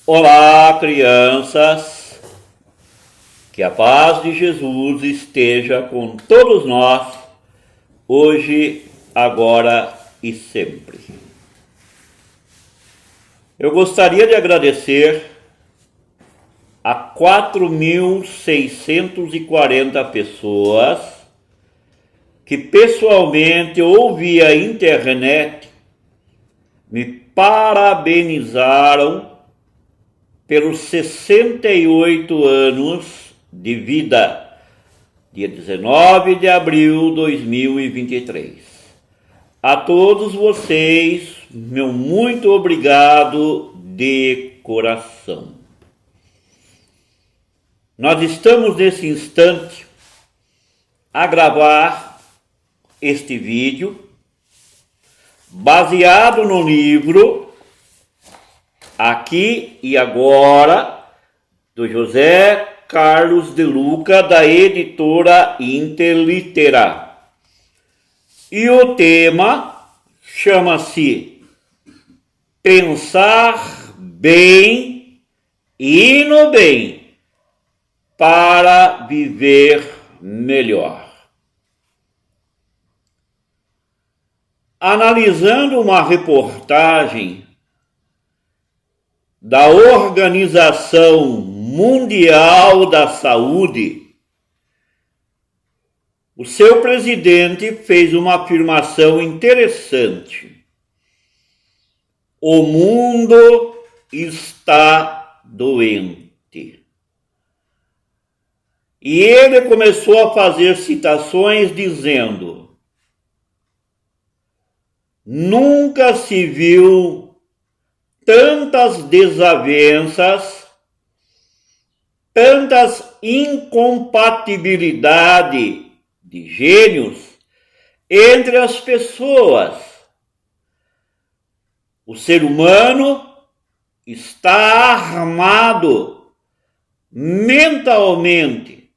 Olá, crianças, que a paz de Jesus esteja com todos nós, hoje, agora e sempre. Eu gostaria de agradecer a 4.640 pessoas que pessoalmente ou via internet me parabenizaram pelos 68 anos de vida, dia 19 de abril de 2023. A todos vocês, meu muito obrigado de coração. Nós estamos nesse instante a gravar este vídeo baseado no livro Aqui e Agora, do José Carlos de Luca, da editora Interlitera. E o tema chama-se Pensar Bem e no Bem para Viver Melhor. Analisando uma reportagem da Organização Mundial da Saúde, o seu presidente fez uma afirmação interessante. O mundo está doente. E ele começou a fazer citações dizendo: nunca se viu tantas desavenças, tantas incompatibilidades de gênios entre as pessoas. O ser humano está armado mentalmente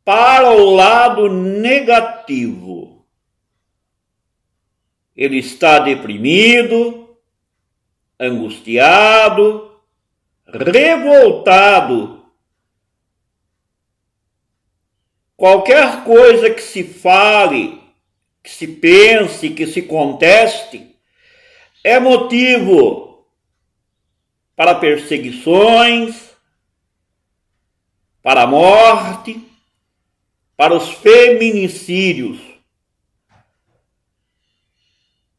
para o lado negativo. Ele está deprimido, angustiado, revoltado. Qualquer coisa que se fale, que se pense, que se conteste, é motivo para perseguições, para a morte, para os feminicídios.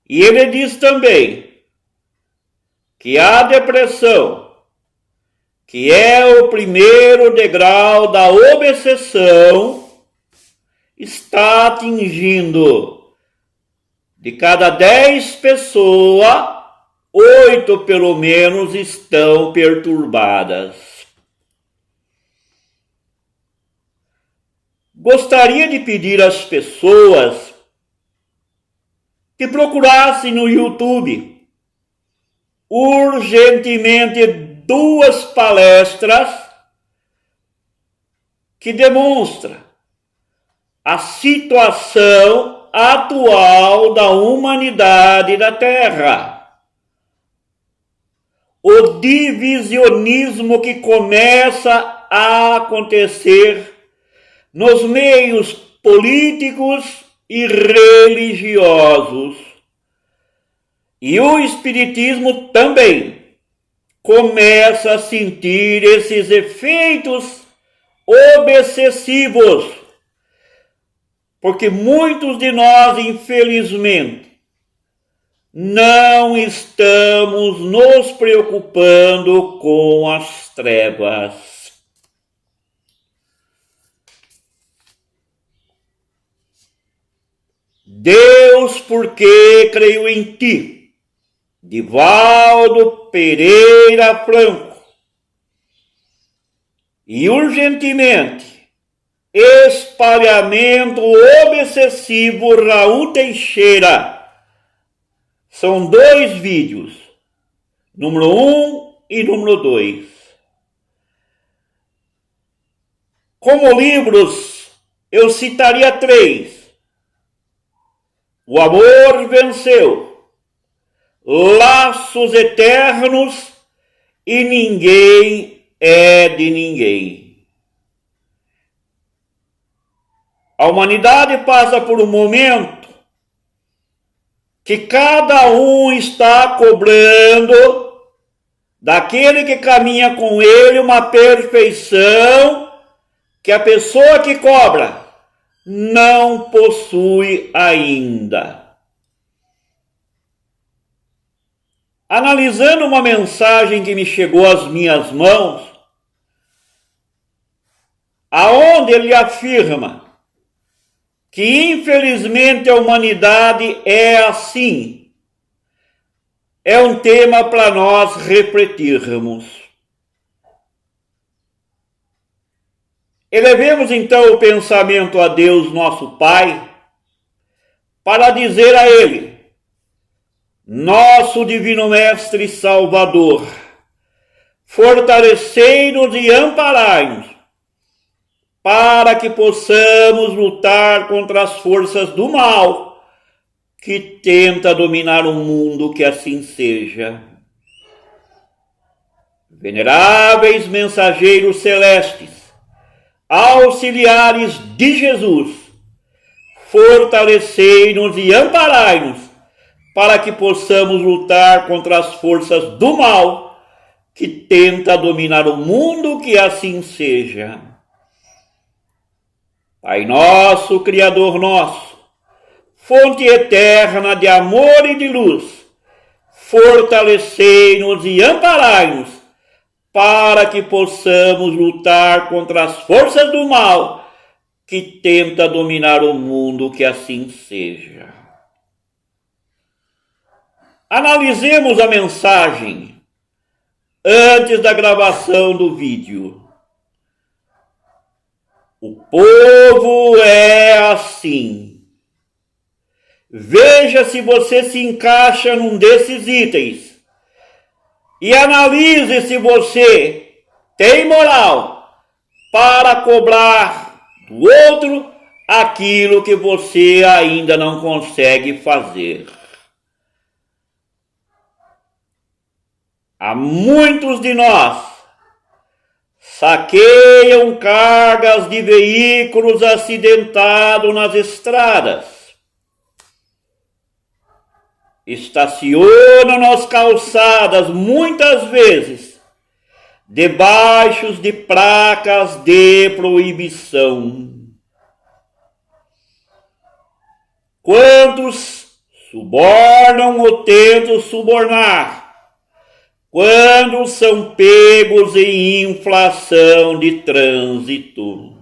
E ele diz também que a depressão, que é o primeiro degrau da obsessão, está atingindo de cada 10 pessoas, 8 pelo menos estão perturbadas. Gostaria de pedir às pessoas que procurassem no YouTube urgentemente 2 palestras que demonstram a situação atual da humanidade da Terra. O divisionismo que começa a acontecer nos meios políticos e religiosos. E o Espiritismo também começa a sentir esses efeitos obsessivos, porque muitos de nós, infelizmente, não estamos nos preocupando com as trevas. Deus, porque creio em ti. Divaldo Pereira Franco. E urgentemente, espalhamento obsessivo Raul Teixeira. São 2 vídeos, número 1 e número 2. Como livros, eu citaria 3. O Amor Venceu, Laços Eternos e ninguém é de ninguém. A humanidade passa por um momento que cada um está cobrando daquele que caminha com ele uma perfeição que a pessoa que cobra não possui ainda. Analisando uma mensagem que me chegou às minhas mãos, aonde ele afirma que infelizmente a humanidade é assim, é um tema para nós refletirmos. Elevemos então o pensamento a Deus, nosso Pai, para dizer a Ele: nosso Divino Mestre Salvador, fortalecei-nos e amparai-nos, para que possamos lutar contra as forças do mal que tenta dominar o mundo, que assim seja. Veneráveis mensageiros celestes, auxiliares de Jesus, fortalecei-nos e amparai-nos, para que possamos lutar contra as forças do mal que tenta dominar o mundo, que assim seja. Pai nosso, Criador nosso, fonte eterna de amor e de luz, fortalecei-nos e amparai-nos, para que possamos lutar contra as forças do mal que tenta dominar o mundo, que assim seja. Analisemos a mensagem antes da gravação do vídeo. O povo é assim. Veja se você se encaixa num desses itens e analise se você tem moral para cobrar do outro aquilo que você ainda não consegue fazer. Há muitos de nós saqueiam cargas de veículos acidentados nas estradas, estacionam nas calçadas muitas vezes debaixo de placas de proibição. Quantos subornam ou tentam subornar quando são pegos em infração de trânsito?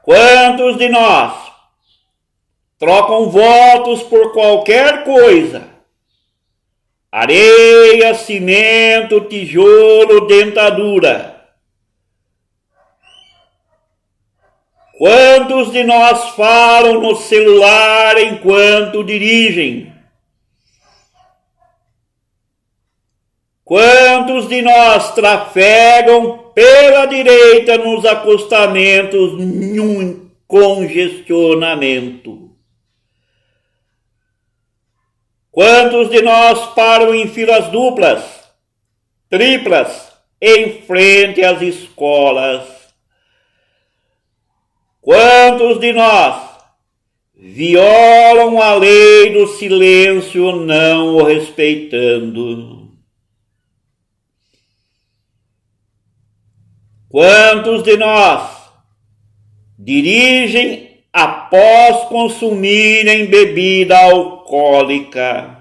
Quantos de nós trocam votos por qualquer coisa? Areia, cimento, tijolo, dentadura. Quantos de nós falam no celular enquanto dirigem? Quantos de nós trafegam pela direita nos acostamentos num congestionamento? Quantos de nós param em filas duplas, triplas, em frente às escolas? Quantos de nós violam a lei do silêncio, não o respeitando? Quantos de nós dirigem após consumirem bebida alcoólica?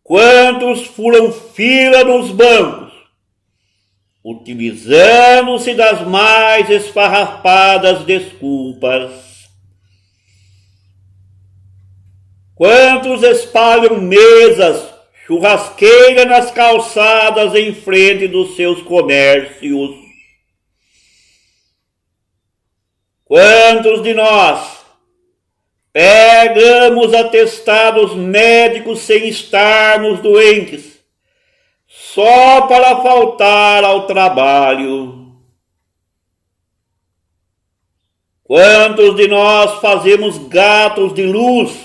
Quantos furam fila nos bancos, utilizando-se das mais esfarrapadas desculpas? Quantos espalham mesas, churrasqueira nas calçadas em frente dos seus comércios? Quantos de nós pegamos atestados médicos sem estarmos doentes, só para faltar ao trabalho? Quantos de nós fazemos gatos de luz,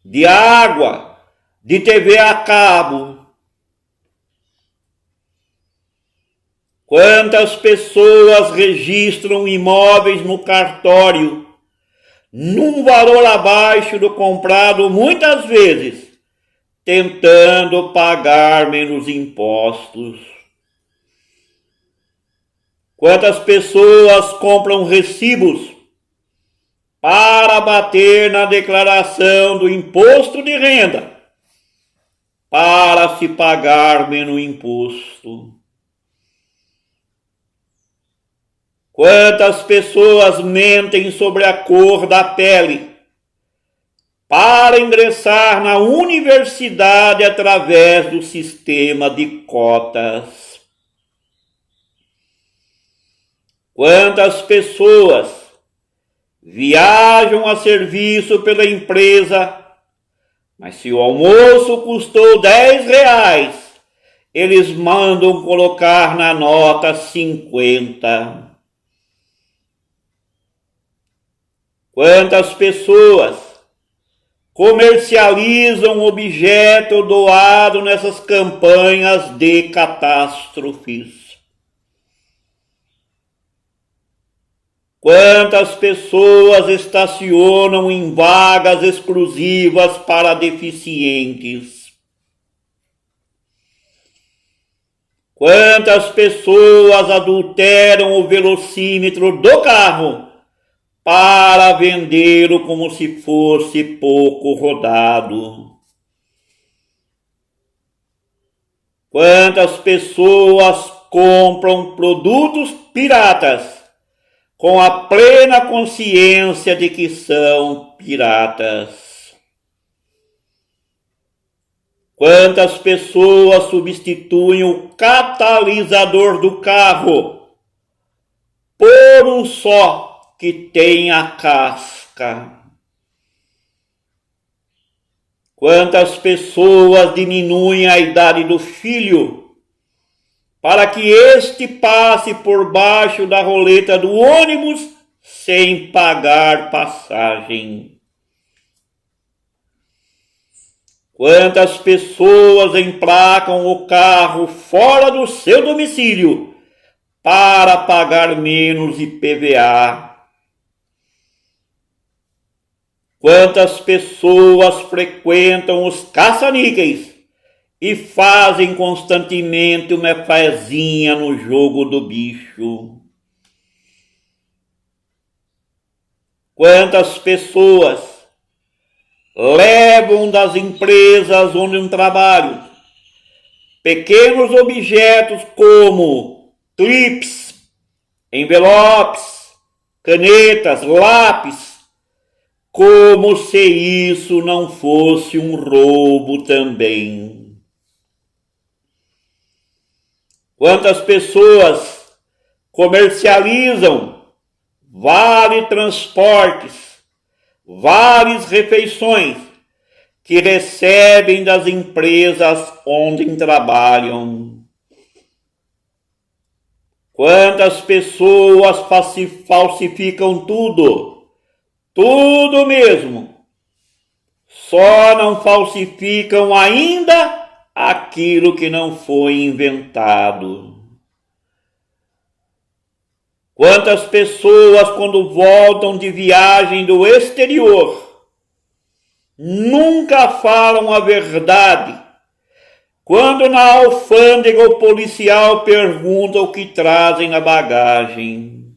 de água, de TV a cabo. Quantas pessoas registram imóveis no cartório num valor abaixo do comprado, muitas vezes tentando pagar menos impostos? Quantas pessoas compram recibos para bater na declaração do imposto de renda, para se pagar menos imposto? Quantas pessoas mentem sobre a cor da pele para ingressar na universidade através do sistema de cotas? Quantas pessoas viajam a serviço pela empresa, mas se o almoço custou R$10, eles mandam colocar na nota 50. Quantas pessoas comercializam objeto doado nessas campanhas de catástrofes? Quantas pessoas estacionam em vagas exclusivas para deficientes? Quantas pessoas adulteram o velocímetro do carro para vendê-lo como se fosse pouco rodado? Quantas pessoas compram produtos piratas com a plena consciência de que são piratas? Quantas pessoas substituem o catalisador do carro por um só que tem a casca? Quantas pessoas diminuem a idade do filho para que este passe por baixo da roleta do ônibus sem pagar passagem? Quantas pessoas emplacam o carro fora do seu domicílio para pagar menos IPVA? Quantas pessoas frequentam os caça-níqueis e fazem constantemente uma fezinha no jogo do bicho? Quantas pessoas levam das empresas onde trabalham pequenos objetos como clips, envelopes, canetas, lápis, como se isso não fosse um roubo também? Quantas pessoas comercializam vale transportes, vales refeições que recebem das empresas onde trabalham? Quantas pessoas falsificam tudo mesmo, só não falsificam ainda aquilo que não foi inventado? Quantas pessoas, quando voltam de viagem do exterior, nunca falam a verdade, quando na alfândega o policial pergunta o que trazem na bagagem?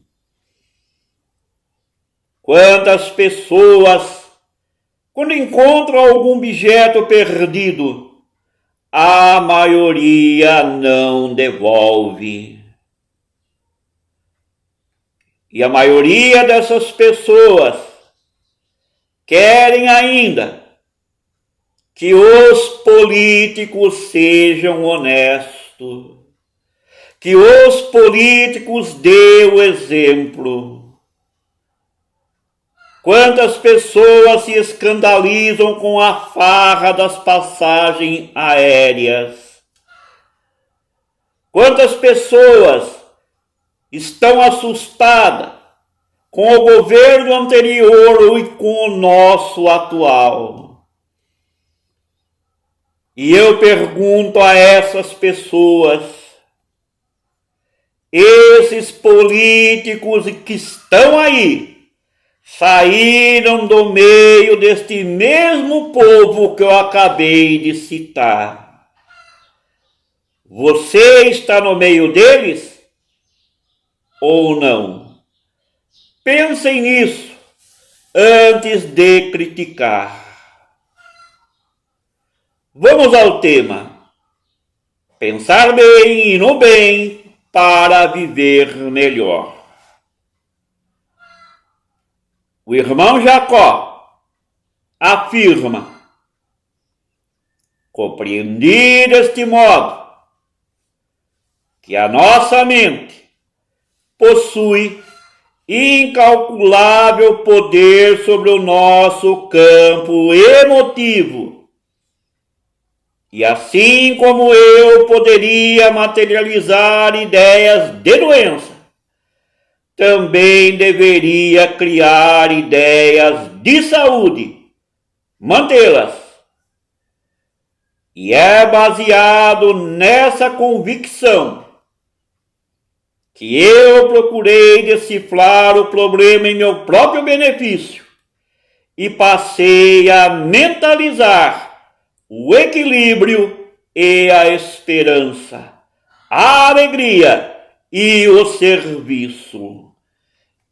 Quantas pessoas, quando encontram algum objeto perdido, a maioria não devolve? E a maioria dessas pessoas querem ainda que os políticos sejam honestos, que os políticos dêem o exemplo. Quantas pessoas se escandalizam com a farra das passagens aéreas? Quantas pessoas estão assustadas com o governo anterior e com o nosso atual? E eu pergunto a essas pessoas, esses políticos que estão aí, saíram do meio deste mesmo povo que eu acabei de citar. Você está no meio deles ou não? Pensem nisso antes de criticar. Vamos ao tema. Pensar bem e no bem para viver melhor. O irmão Jacó afirma: compreendi deste modo que a nossa mente possui incalculável poder sobre o nosso campo emotivo. E assim como eu poderia materializar ideias de doença, também deveria criar ideias de saúde, mantê-las. E é baseado nessa convicção que eu procurei decifrar o problema em meu próprio benefício e passei a mentalizar o equilíbrio e a esperança, a alegria e o serviço.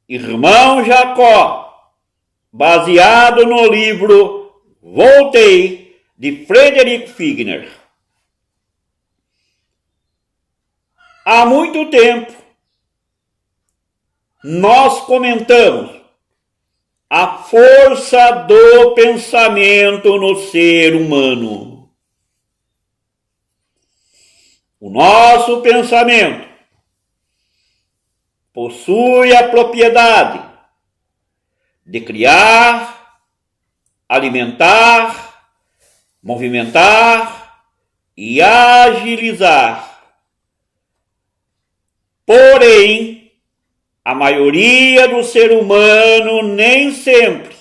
Irmão Jacó, baseado no livro Voltei, de Frederick Figner. Há muito tempo, nós comentamos a força do pensamento no ser humano. O nosso pensamento possui a propriedade de criar, alimentar, movimentar e agilizar. Porém, a maioria do ser humano nem sempre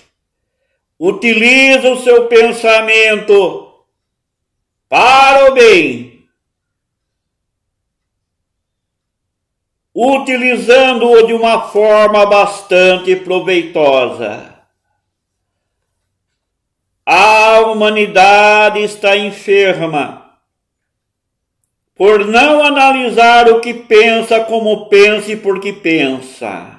utiliza o seu pensamento para o bem, utilizando-o de uma forma bastante proveitosa. A humanidade está enferma por não analisar o que pensa como pensa e por que pensa.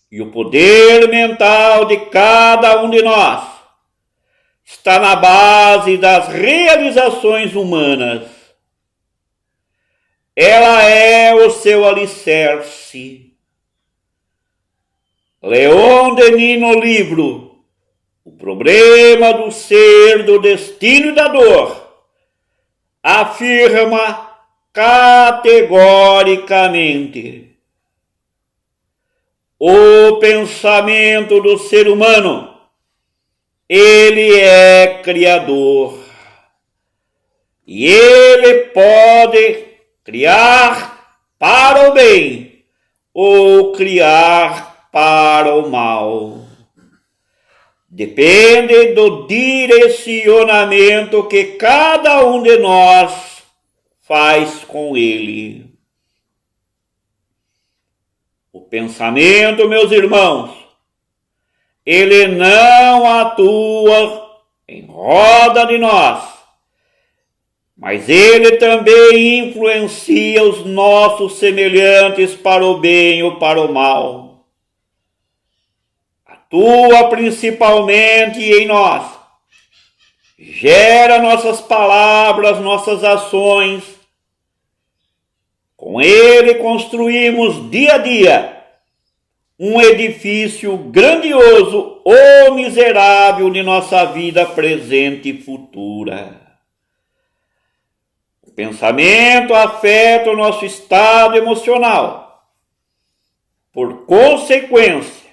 E o poder mental de cada um de nós está na base das realizações humanas. Ela é o seu alicerce. Leon Denis, no livro O Problema do Ser, do Destino e da Dor, afirma categoricamente: o pensamento do ser humano, ele é criador. E ele pode criar para o bem ou criar para o mal. Depende do direcionamento que cada um de nós faz com ele. O pensamento, meus irmãos, ele não atua em roda de nós, mas ele também influencia os nossos semelhantes para o bem ou para o mal. Atua principalmente em nós, gera nossas palavras, nossas ações. Com ele construímos dia a dia um edifício grandioso ou miserável de nossa vida presente e futura. O pensamento afeta o nosso estado emocional. Por consequência,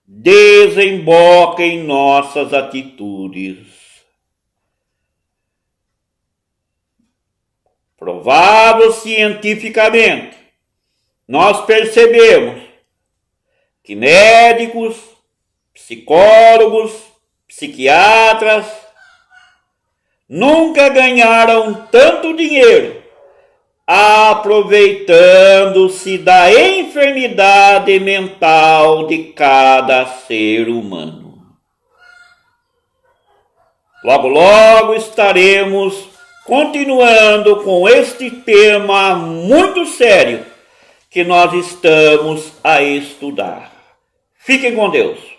desemboca em nossas atitudes. Provado cientificamente, nós percebemos que médicos, psicólogos, psiquiatras nunca ganharam tanto dinheiro aproveitando-se da enfermidade mental de cada ser humano. Logo, logo estaremos continuando com este tema muito sério que nós estamos a estudar. Fiquem com Deus.